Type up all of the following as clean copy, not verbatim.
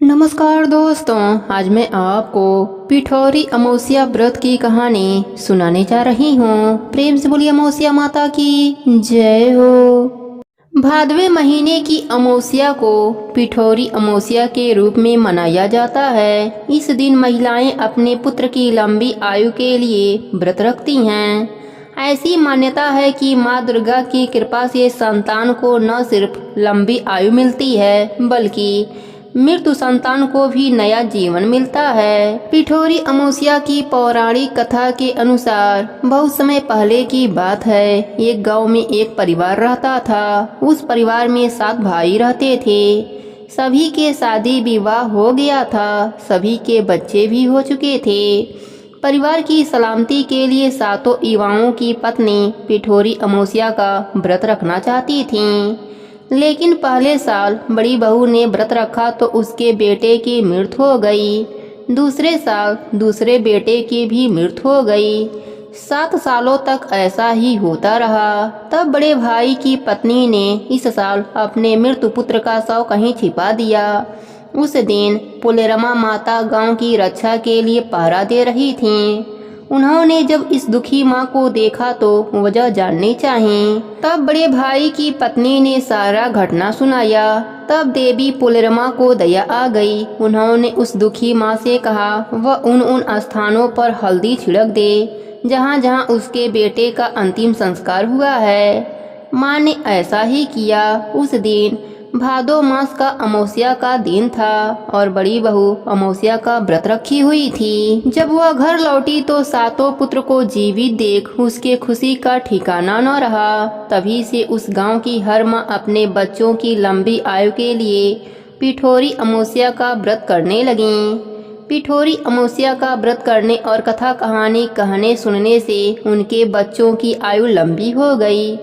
नमस्कार दोस्तों, आज मैं आपको पिठौरी अमावस्या व्रत की कहानी सुनाने जा रही हूँ। प्रेम से बोलिए अमावस्या माता की जय हो। भादवे महीने की अमावस्या को पिठौरी अमावस्या के रूप में मनाया जाता है। इस दिन महिलाएं अपने पुत्र की लंबी आयु के लिए व्रत रखती हैं। ऐसी मान्यता है कि माँ दुर्गा की कृपा से संतान को न सिर्फ लंबी आयु मिलती है बल्कि मृत्यु संतान को भी नया जीवन मिलता है। पिठौरी अमावस्या की पौराणिक कथा के अनुसार बहुत समय पहले की बात है। एक गांव में एक परिवार रहता था। उस परिवार में 7 भाई रहते थे। सभी के शादी विवाह हो गया था। सभी के बच्चे भी हो चुके थे। परिवार की सलामती के लिए 7 युवाओं की पत्नी पिठौरी अमावस्या का व्रत रखना चाहती थीं। लेकिन पहले साल बड़ी बहू ने व्रत रखा तो उसके बेटे की मृत्यु हो गई। दूसरे साल दूसरे बेटे की भी मृत्यु हो गई। 7 सालों तक ऐसा ही होता रहा। तब बड़े भाई की पत्नी ने इस साल अपने मृत्यु पुत्र का शव कहीं छिपा दिया। उस दिन पुलेरमा माता गांव की रक्षा के लिए पहरा दे रही थीं। उन्होंने जब इस दुखी माँ को देखा तो वजह जाननी चाहिए। तब बड़े भाई की पत्नी ने सारा घटना सुनाया। तब देवी पुलेरमा को दया आ गई। उन्होंने उस दुखी माँ से कहा वह उन स्थानों पर हल्दी छिड़क दे जहाँ जहाँ उसके बेटे का अंतिम संस्कार हुआ है। माँ ने ऐसा ही किया। उस दिन भादो मास का अमावस्या का दिन था और बड़ी बहू अमावस्या का व्रत रखी हुई थी। जब वह घर लौटी तो 7 पुत्र को जीवित देख उसके खुशी का ठिकाना न रहा। तभी से उस गांव की हर माँ अपने बच्चों की लंबी आयु के लिए पिठौरी अमावस्या का व्रत करने लगी। पिठौरी अमावस्या का व्रत करने और कथा कहानी कहने सुनने से उनके बच्चों की आयु लंबी हो गई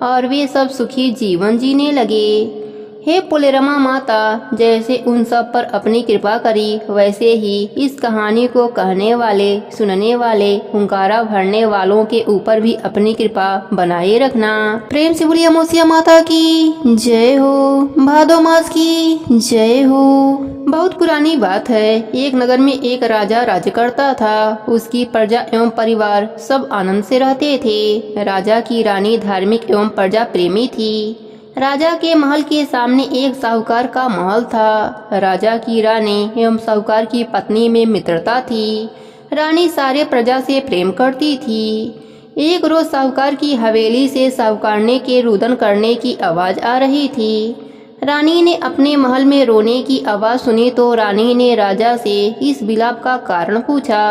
और वे सब सुखी जीवन जीने लगे। हे पुलेरमा माता, जैसे उन सब पर अपनी कृपा करी वैसे ही इस कहानी को कहने वाले सुनने वाले हुंकारा भरने वालों के ऊपर भी अपनी कृपा बनाए रखना। प्रेम से बोलिए अमावस्या माता की जय हो। भादो मास की जय हो। बहुत पुरानी बात है। एक नगर में एक राजा राज्य करता था। उसकी प्रजा एवं परिवार सब आनंद से रहते थे। राजा की रानी धार्मिक एवं प्रजा प्रेमी थी। राजा के महल के सामने एक साहूकार का महल था। राजा की रानी एवं साहूकार की पत्नी में मित्रता थी। रानी सारे प्रजा से प्रेम करती थी। एक रोज साहूकार की हवेली से साहूकारने के रुदन करने की आवाज आ रही थी। रानी ने अपने महल में रोने की आवाज सुनी तो रानी ने राजा से इस विलाप का कारण पूछा।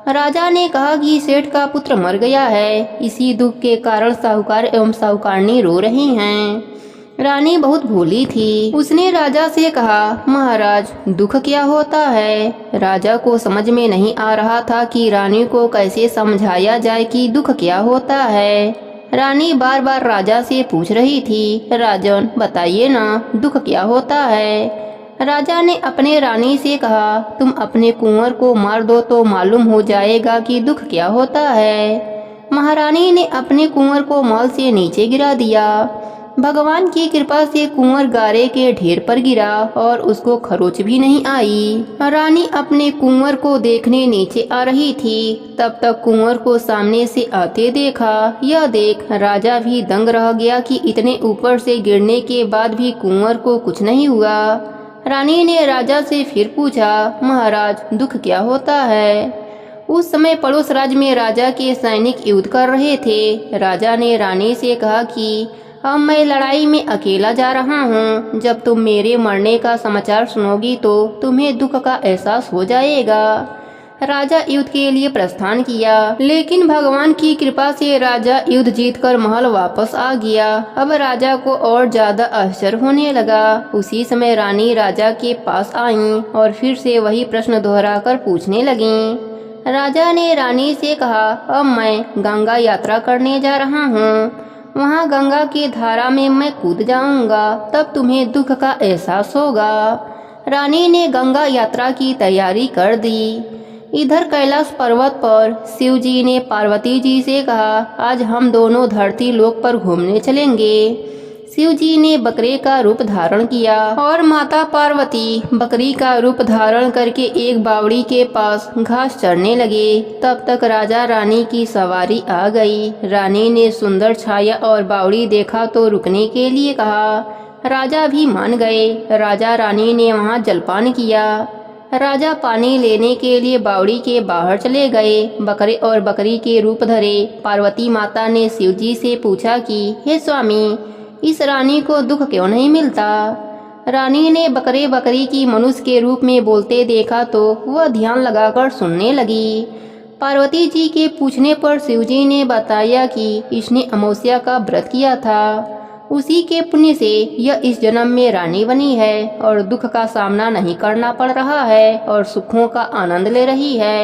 राजा ने कहा कि सेठ का पुत्र मर गया है। इसी दुख के कारण साहूकार एवं साहूकारनी रो रही हैं। रानी बहुत भोली थी। उसने राजा से कहा, महाराज दुख क्या होता है। राजा को समझ में नहीं आ रहा था कि रानी को कैसे समझाया जाए कि दुख क्या होता है। रानी बार बार राजा से पूछ रही थी, राजन बताइए ना दुख क्या होता है। राजा ने अपने रानी से कहा, तुम अपने कुंवर को मार दो तो मालूम हो जाएगा कि दुख क्या होता है। महारानी ने अपने कुंवर को महल से नीचे गिरा दिया। भगवान की कृपा से कुंवर गारे के ढेर पर गिरा और उसको खरोच भी नहीं आई। रानी अपने कुंवर को देखने नीचे आ रही थी। तब तक कुंवर को सामने से आते देखा। यह देख राजा भी दंग रह गया कि इतने ऊपर से गिरने के बाद भी कुंवर को कुछ नहीं हुआ। रानी ने राजा से फिर पूछा, महाराज दुख क्या होता है। उस समय पड़ोस राज्य में राजा के सैनिक युद्ध कर रहे थे। राजा ने रानी से कहा कि अब मैं लड़ाई में अकेला जा रहा हूँ। जब तुम मेरे मरने का समाचार सुनोगी तो तुम्हें दुख का एहसास हो जाएगा। राजा युद्ध के लिए प्रस्थान किया, लेकिन भगवान की कृपा से राजा युद्ध जीतकर महल वापस आ गया। अब राजा को और ज्यादा आश्चर्य होने लगा। उसी समय रानी राजा के पास आईं और फिर से वही प्रश्न दोहराकर पूछने लगीं। राजा ने रानी से कहा, अब मैं गंगा यात्रा करने जा रहा हूँ। वहाँ गंगा की धारा में मैं कूद जाऊंगा, तब तुम्हें दुख का एहसास होगा। रानी ने गंगा यात्रा की तैयारी कर दी। इधर कैलाश पर्वत पर शिव जी ने पार्वती जी से कहा, आज हम दोनों धरती लोक पर घूमने चलेंगे। शिव जी ने बकरे का रूप धारण किया और माता पार्वती बकरी का रूप धारण करके एक बावड़ी के पास घास चरने लगे। तब तक राजा रानी की सवारी आ गई। रानी ने सुंदर छाया और बावड़ी देखा तो रुकने के लिए कहा। राजा भी मान गए। राजा रानी ने वहां जलपान किया। राजा पानी लेने के लिए बावड़ी के बाहर चले गए। बकरे और बकरी के रूप धरे पार्वती माता ने शिव जी से पूछा कि हे स्वामी, इस रानी को दुख क्यों नहीं मिलता। रानी ने बकरे बकरी की मनुष्य के रूप में बोलते देखा तो वह ध्यान लगाकर सुनने लगी। पार्वती जी के पूछने पर शिव जी ने बताया कि इसने अमावस्या का व्रत किया था। उसी के पुण्य से यह इस जन्म में रानी बनी है और दुख का सामना नहीं करना पड़ रहा है और सुखों का आनंद ले रही है।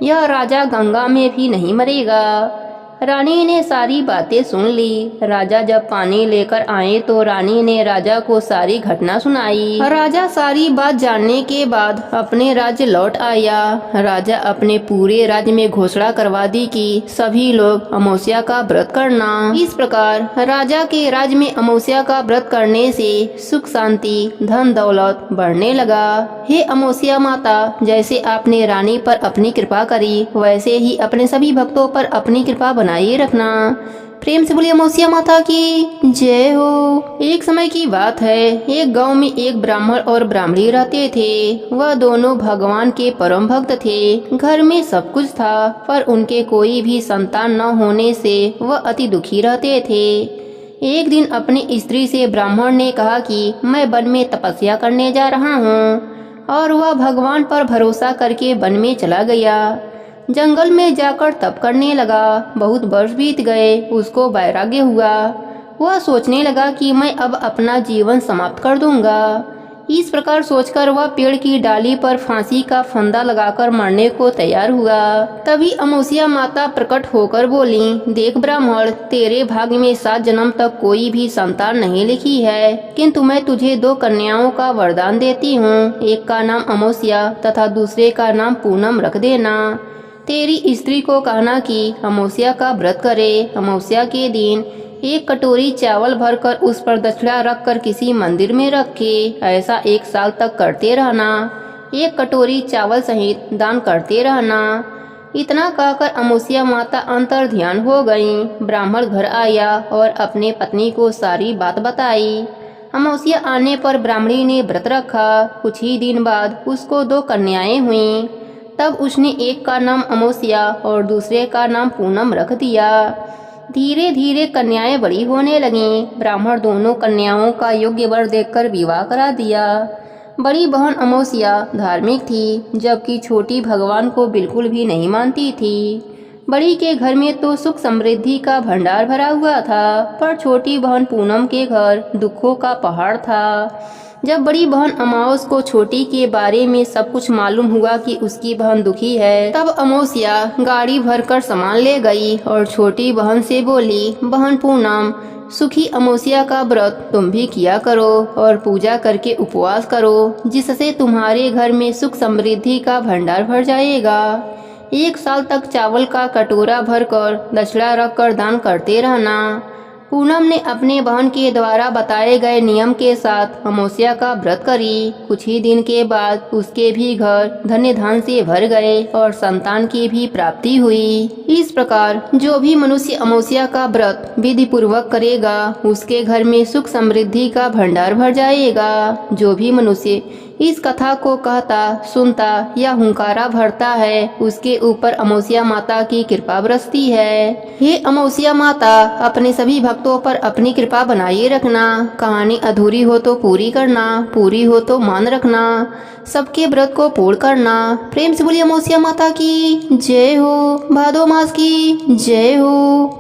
यह राजा गंगा में भी नहीं मरेगा। रानी ने सारी बातें सुन ली। राजा जब पानी लेकर आए तो रानी ने राजा को सारी घटना सुनाई। राजा सारी बात जानने के बाद अपने राज्य लौट आया। राजा अपने पूरे राज्य में घोषणा करवा दी कि सभी लोग अमावस्या का व्रत करना। इस प्रकार राजा के राज्य में अमावस्या का व्रत करने से सुख शांति धन दौलत बढ़ने लगा। हे अमावस्या माता, जैसे आपने रानी पर अपनी कृपा करी वैसे ही अपने सभी भक्तों पर अपनी कृपा बनाए रखना। प्रेम से बोलिए अमावस्या माता की जय हो। एक समय की बात है, एक गांव में एक ब्राह्मण और ब्राह्मणी रहते थे। वह दोनों भगवान के परम भक्त थे। घर में सब कुछ था पर उनके कोई भी संतान न होने से वह अति दुखी रहते थे। एक दिन अपनी स्त्री से ब्राह्मण ने कहा कि मैं वन में तपस्या करने जा रहा हूँ और वह भगवान पर भरोसा करके वन में चला गया। जंगल में जाकर तप करने लगा। बहुत वर्ष बीत गए। उसको वैराग्य हुआ। वह सोचने लगा कि मैं अब अपना जीवन समाप्त कर दूंगा। इस प्रकार सोचकर वह पेड़ की डाली पर फांसी का फंदा लगाकर मरने को तैयार हुआ। तभी अमावस्या माता प्रकट होकर बोली, देख ब्राह्मण, तेरे भाग्य में 7 जन्म तक कोई भी संतान नहीं लिखी है, किंतु मैं तुझे 2 कन्याओं का वरदान देती हूँ। एक का नाम अमावस्या तथा दूसरे का नाम पूनम रख देना। तेरी स्त्री को कहना कि अमावस्या का व्रत करे। अमावस्या के दिन 1 कटोरी चावल भरकर उस पर दक्षिणा रखकर किसी मंदिर में रखे। ऐसा 1 साल तक करते रहना। 1 कटोरी चावल सहित दान करते रहना। इतना कहकर अमावस्या माता अंतर ध्यान हो गईं। ब्राह्मण घर आया और अपने पत्नी को सारी बात बताई। अमावस्या आने पर ब्राह्मणी ने व्रत रखा। कुछ ही दिन बाद उसको 2 कन्याएं हुईं। तब उसने एक का नाम अमावस्या और दूसरे का नाम पूनम रख दिया। धीरे धीरे कन्याएं बड़ी होने लगीं। ब्राह्मण दोनों कन्याओं का योग्य वर देखकर विवाह करा दिया। बड़ी बहन अमावस्या धार्मिक थी, जबकि छोटी भगवान को बिल्कुल भी नहीं मानती थी। बड़ी के घर में तो सुख समृद्धि का भंडार भरा हुआ था, पर छोटी बहन पूनम के घर दुखों का पहाड़ था। जब बड़ी बहन अमावस को छोटी के बारे में सब कुछ मालूम हुआ कि उसकी बहन दुखी है, तब अमावस्या गाड़ी भरकर सामान ले गई और छोटी बहन से बोली, बहन पूनम, सुखी अमावस्या का व्रत तुम भी किया करो और पूजा करके उपवास करो, जिससे तुम्हारे घर में सुख समृद्धि का भंडार भर जाएगा। 1 साल तक चावल का कटोरा भरकर दक्षिणा रखकर दान करते रहना। पूनम ने अपने बहन के द्वारा बताए गए नियम के साथ अमावस्या का व्रत करी। कुछ ही दिन के बाद उसके भी घर धन्य धन से भर गए और संतान की भी प्राप्ति हुई। इस प्रकार जो भी मनुष्य अमावस्या का व्रत विधि पूर्वक करेगा उसके घर में सुख समृद्धि का भंडार भर जाएगा। जो भी मनुष्य इस कथा को कहता, सुनता या हुंकारा भरता है उसके ऊपर अमावस्या माता की कृपा बरसती है। हे अमावस्या माता, अपने सभी भक्तों पर अपनी कृपा बनाए रखना। कहानी अधूरी हो तो पूरी करना, पूरी हो तो मान रखना। सबके व्रत को पूर्ण करना। प्रेम से बोलिए अमावस्या माता की जय हो। भादो मास की जय हो।